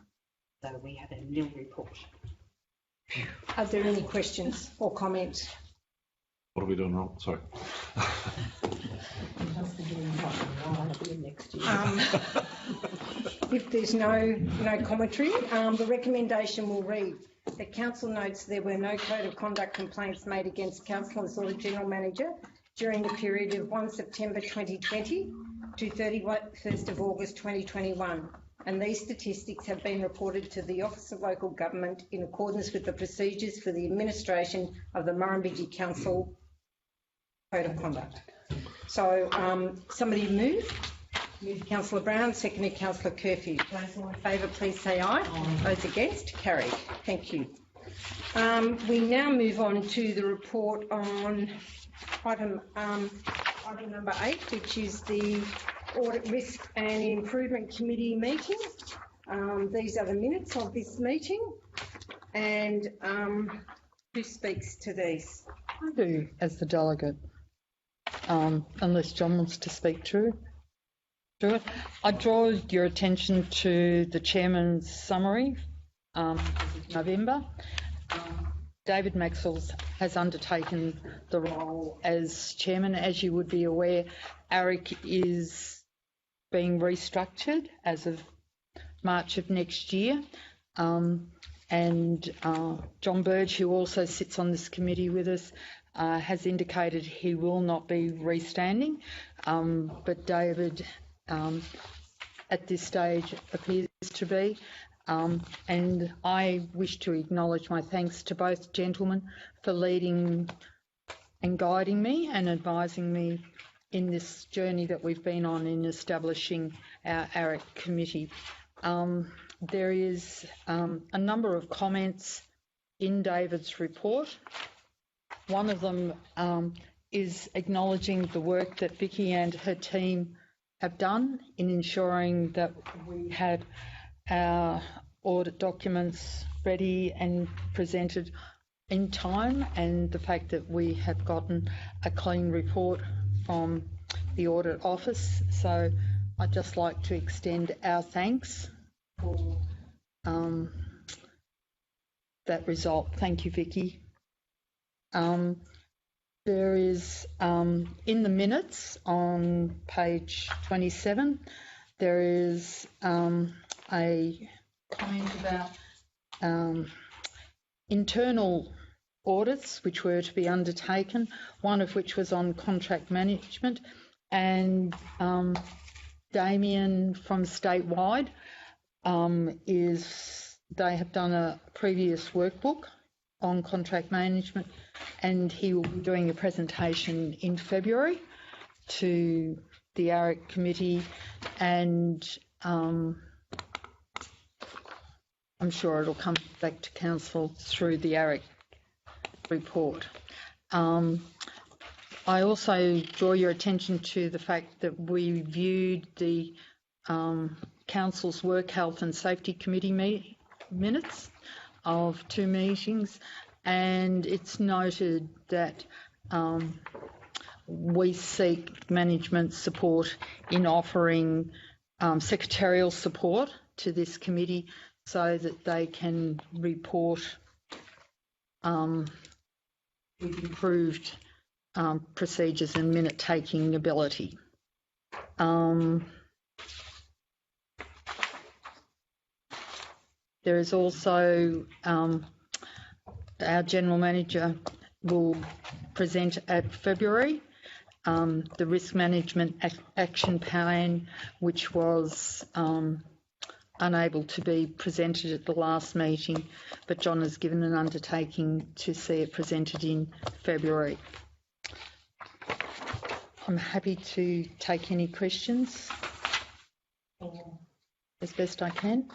So we have a nil report. Are there any questions or comments? What are we doing wrong? Sorry. If there's no commentary, the recommendation will read that council notes there were no code of conduct complaints made against councillors or the General Manager during the period of 1 September 2020 to 31st of August 2021. And these statistics have been reported to the Office of Local Government in accordance with the procedures for the administration of the Murrumbidgee Council Code of Conduct. So somebody move. Moved Councillor Brown, seconded Councillor Curfew. Those all in favour, please say aye. Those against, carried. Thank you. We now move on to the report on item number 8, which is the Audit Risk and Improvement Committee meeting. These are the minutes of this meeting, and who speaks to these? I do, as the delegate, unless John wants to speak to it. I draw your attention to the Chairman's summary, November. David Maxwell has undertaken the role as Chairman. As you would be aware, ARIC is being restructured as of March of next year. And John Burge, who also sits on this committee with us, has indicated he will not be restanding, but David at this stage appears to be. And I wish to acknowledge my thanks to both gentlemen for leading and guiding me and advising me in this journey that we've been on in establishing our ARIC committee. There is a number of comments in David's report. One of them is acknowledging the work that Vicky and her team have done in ensuring that we had our audit documents ready and presented in time, and the fact that we have gotten a clean report from the audit office. So I'd just like to extend our thanks for that result. Thank you, Vicky. There is, in the minutes on page 27, there is a comment about internal audits which were to be undertaken, one of which was on contract management, and Damien from Statewide they have done a previous workbook on contract management, and he will be doing a presentation in February to the ARIC committee, and I'm sure it'll come back to council through the ARIC report. I also draw your attention to the fact that we viewed the council's Work, Health and Safety Committee minutes of 2 meetings, and it's noted that we seek management support in offering secretarial support to this committee so that they can report with improved procedures and minute-taking ability. There is also our General Manager will present at February the Risk Management Action Plan, which was unable to be presented at the last meeting, but John has given an undertaking to see it presented in February. I'm happy to take any questions as best I can.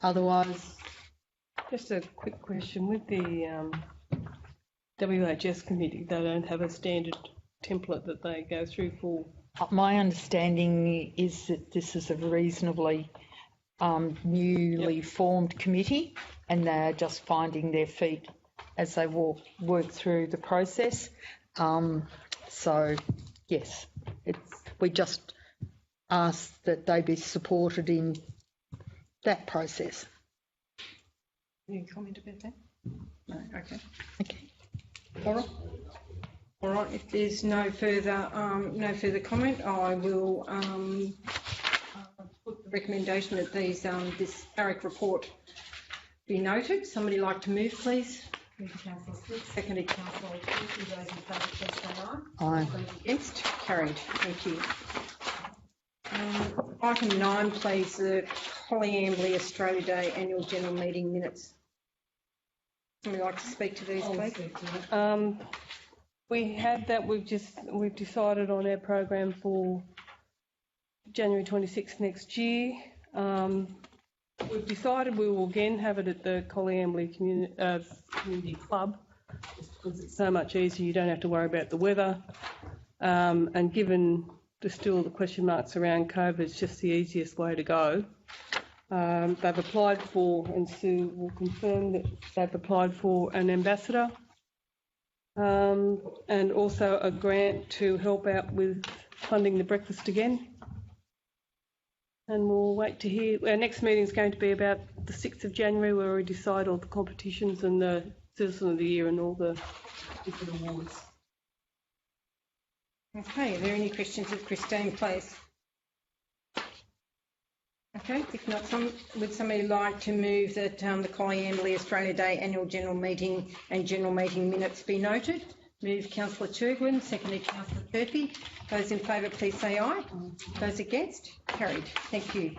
Otherwise, Just a quick question. With the WHS committee, they don't have a standard template that they go through for. my understanding is that this is a reasonably newly formed committee, and they're just finding their feet as they work through the process. So, yes, we just ask that they be supported in that process. Any comment about that? No, okay. Okay. All right, if there's no further comment, I will put the recommendation that this ARIC report be noted. Somebody like to move, please? Councillor Smith, seconded Councillor Wilson. Those in favour, please say aye. Aye. Those against, carried. Thank you. Item 9, please, the Colliambley Australia Day Annual General Meeting minutes. Somebody like to speak to these, please? We had that. We've decided on our program for January 26th next year. We've decided we will again have it at the Colliambley Community Club, because it's so much easier. You don't have to worry about the weather, and given there's still the question marks around COVID, it's just the easiest way to go. They've applied for, and Sue will confirm that they've applied for an ambassador, and also a grant to help out with funding the breakfast again. And we'll wait to hear. Our next meeting is going to be about the 6th of January, where we decide all the competitions and the Citizen of the Year and all the different awards. Okay, are there any questions of Christine, please? Okay, if not, would somebody like to move that the Colliambley Australia Day Annual General Meeting and General Meeting minutes be noted? Move Councillor Turglin, seconded Councillor Turpie. Those in favour, please say aye. Those against? Carried. Thank you.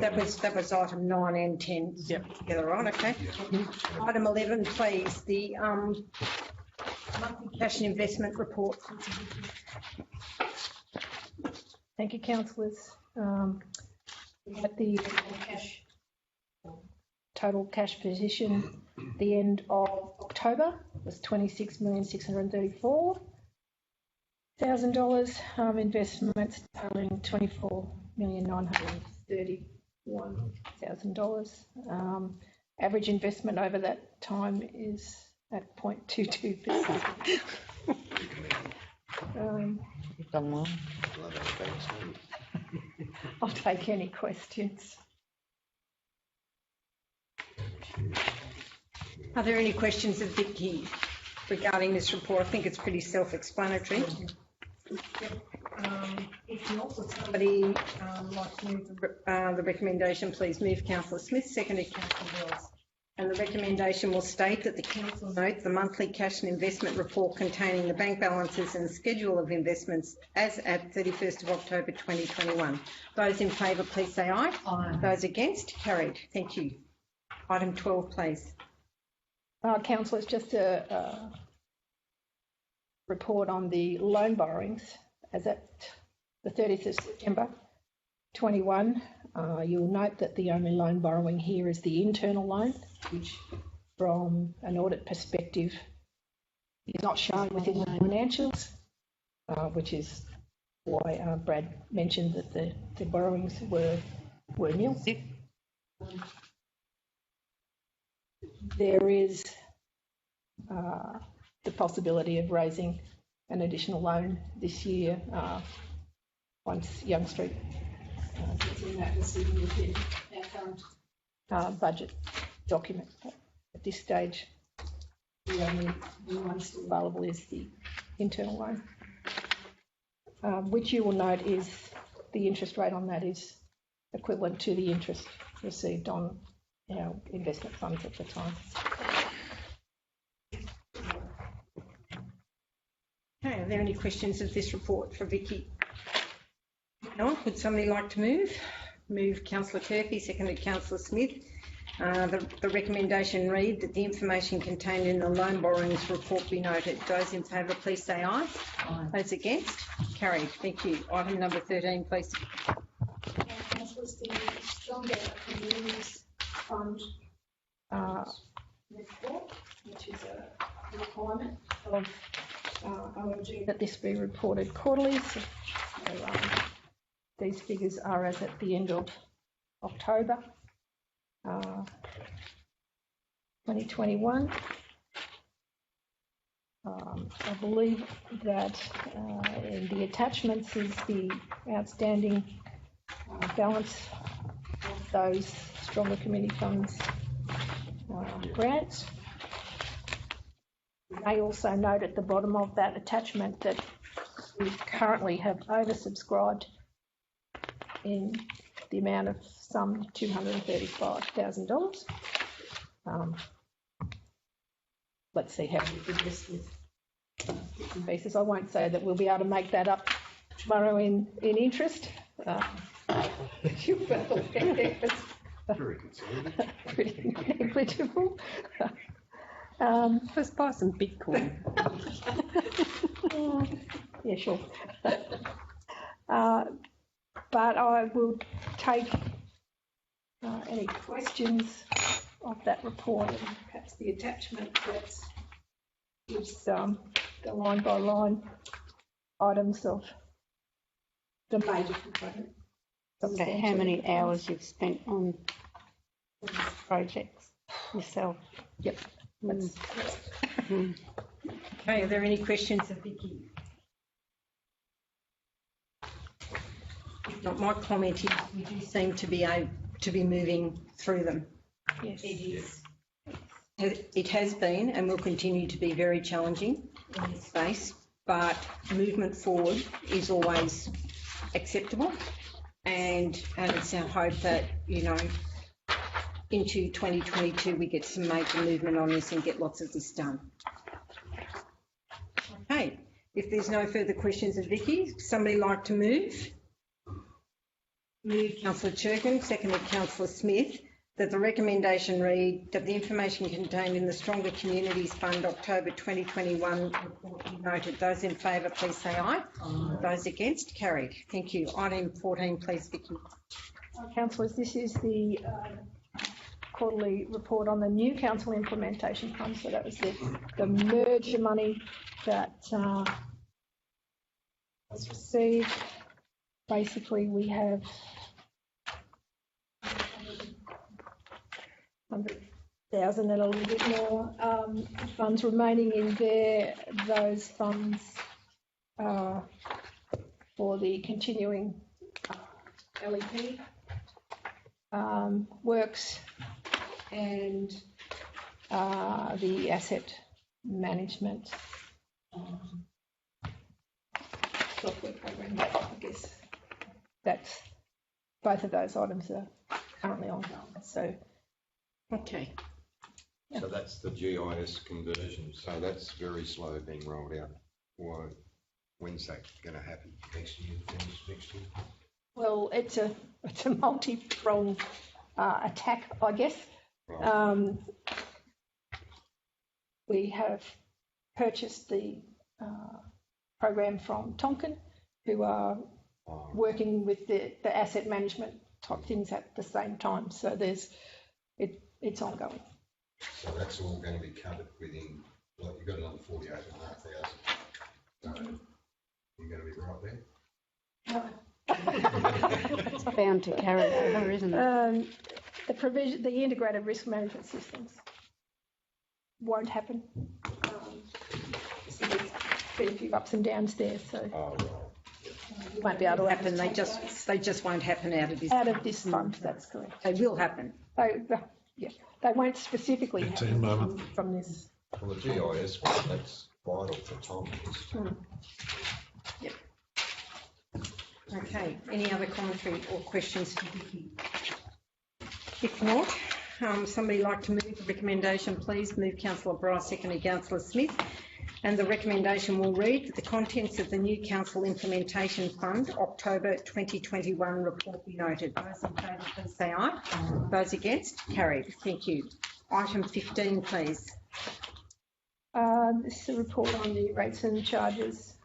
That was item 9 and 10 together, right? Okay. Item 11, please. The monthly cash and investment report. Thank you, councillors. We had the total cash position at the end of October was $26,634,000. Investments totaling $24,931,000. Average investment over that time is at 0.22%. You've done well. I'll take any questions. Are there any questions of Vicky regarding this report? I think it's pretty self-explanatory. If not, would somebody like to move the recommendation, please? Move Councillor Smith, seconded Councillor Wells. And the recommendation will state that the council note the monthly cash and investment report containing the bank balances and schedule of investments as at 31st of October 2021. Those in favour, please say aye. Aye. Those against? Carried. Thank you. Item 12, please. Councillors, just a report on the loan borrowings as at the 30th of September 21. You'll note that the only loan borrowing here is the internal loan, which from an audit perspective is not shown within the financials, which is why Brad mentioned that the borrowings were nil. There is the possibility of raising an additional loan this year once Young Street gets in that decision within our current budget document. But at this stage, the only one still available is the internal loan, which you will note is the interest rate on that is equivalent to the interest received on our investment funds at the time. Okay, are there any questions of this report for Vicky? No, would somebody like to move? Move councillor Turpie, seconded councillor Smith. The recommendation read that the information contained in the loan borrowings report be noted. Those in favour, please say aye. Aye. Those against? Carried. Thank you. Item number 13, please. This was the Stronger Communities Fund report, which is a requirement of OMG that this be reported quarterly. So, these figures are as at the end of October 2021. I believe that in the attachments is the outstanding balance of those Stronger Community Funds grants. You may also note at the bottom of that attachment that we currently have oversubscribed in the amount of some $235,000. Let's see how we do this with bits and pieces. I won't say that we'll be able to make that up tomorrow in interest. Very conservative. Pretty negligible. Let's buy some Bitcoin. Yeah, sure. But I will take any questions of that report and perhaps the attachment that gives the line by line items of the major component. Wonder how many hours you've spent on these projects yourself. Yep. That's Okay, are there any questions of Vicky? If not, my comment is we do seem to be moving through them. yes. It has been and will continue to be very challenging in this space, but movement forward is always acceptable, and it's our hope that, you know, into 2022 we get some major movement on this and get lots of this done. Okay, if there's no further questions of Vicky, somebody like to move? Move councillor Churkin, seconded councillor Smith, that the recommendation read that the information contained in the Stronger Communities Fund October 2021 report be noted. Those in favour, please say aye. Aye. Those against? Carried. Thank you. Item 14, please, Vicky. Councillors, this is the quarterly report on the new council implementation fund. So that was the merger money that was received. Basically, we have 100,000 and a little bit more funds remaining in there. Those funds are for the continuing LEP works and the asset management software program. I guess that's both of those items are currently ongoing. So, okay. So that's the GIS conversion. So that's very slow being rolled out. Why? When's that going to happen? Next year, finish next year? Well, it's a multi-pronged attack, I guess. Right. We have purchased the program from Tonkin, who are working with the asset management type things at the same time. So it's ongoing. So that's all going to be covered within, like you've got another 48,500. So you're going to be right there? It's bound to carry over, isn't it? The integrated risk management systems won't happen. So there's been a few ups and downs there, so you won't be able to happen. They just won't happen out of this fund. That's correct. They will happen. They won't specifically happen from this. Well, the GIS one, that's vital for Tom. Yep. Okay. Any other commentary or questions for Vicky? If not, somebody like to move the recommendation, please. Move councillor Bryce, seconded councillor Smith. And the recommendation will read that the contents of the new Council Implementation Fund October 2021 report be noted. Those in favour, please say aye. Those against, carried. Thank you. Item 15, please. This is a report on the rates and charges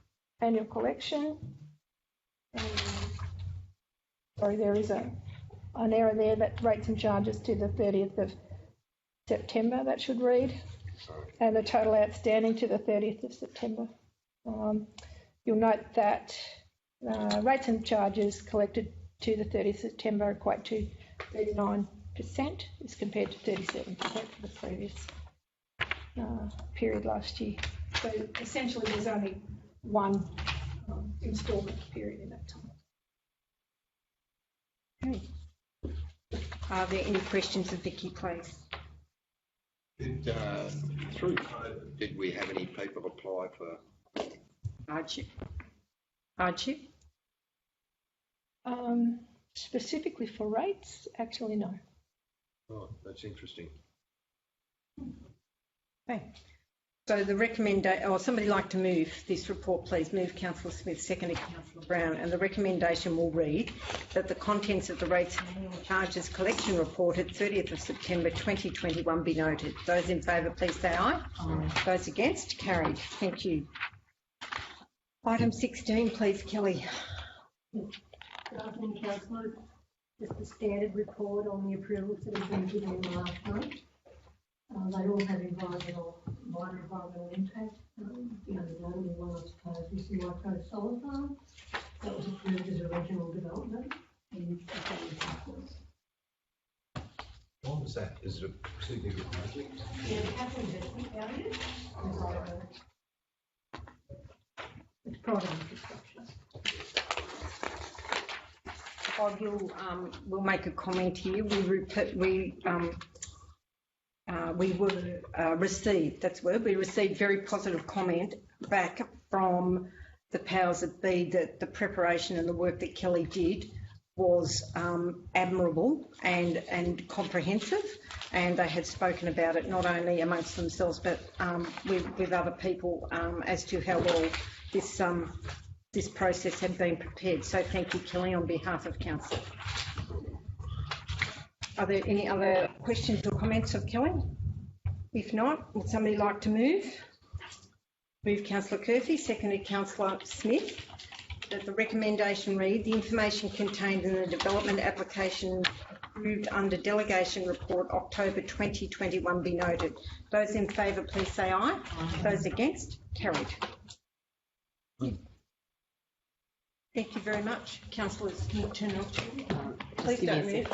annual collection. Sorry, there is an error there, that rates and charges to the 30th of September, that should read, and the total outstanding to the 30th of September. You'll note that rates and charges collected to the 30th of September equate to 39% as compared to 37% for the previous period last year. So essentially there's only one instalment period in that time. Okay. Are there any questions of Vicky, please? Through COVID, did we have any people apply for Hardship. Specifically for rates, actually no. Oh, that's interesting. Okay. So the recommendation, or somebody like to move this report, please. Move Councillor Smith, seconded Councillor Brown, and the recommendation will read that the contents of the rates and annual charges collection report at 30th of September 2021 be noted. Those in favour, please say aye. Aye. Those against, carried. Thank you. Item 16, please, Kelly. Good afternoon, Councillor. Just a standard report on the approvals that have been given in the last month. They all have minor environmental impact. The only notable one, I suppose, is the Micro Solar Farm. That was approved as a regional development in the Southwest. What was that? Is it a significant project? Yeah, the capital investment value. It's private infrastructure. We'll make a comment here. We received very positive comment back from the powers that be that the preparation and the work that Kelly did was admirable and comprehensive, and they had spoken about it not only amongst themselves but with other people as to how well this process had been prepared. So thank you, Kelly, on behalf of Council. Are there any other questions or comments of Kelly? If not, would somebody like to move? Move Councillor Curfew, seconded Councillor Smith, that the recommendation read, the information contained in the development application approved under delegation report October 2021 be noted. Those in favour, please say aye. Those against, carried. Thank you very much. Councillors, can you turn off? Please don't move.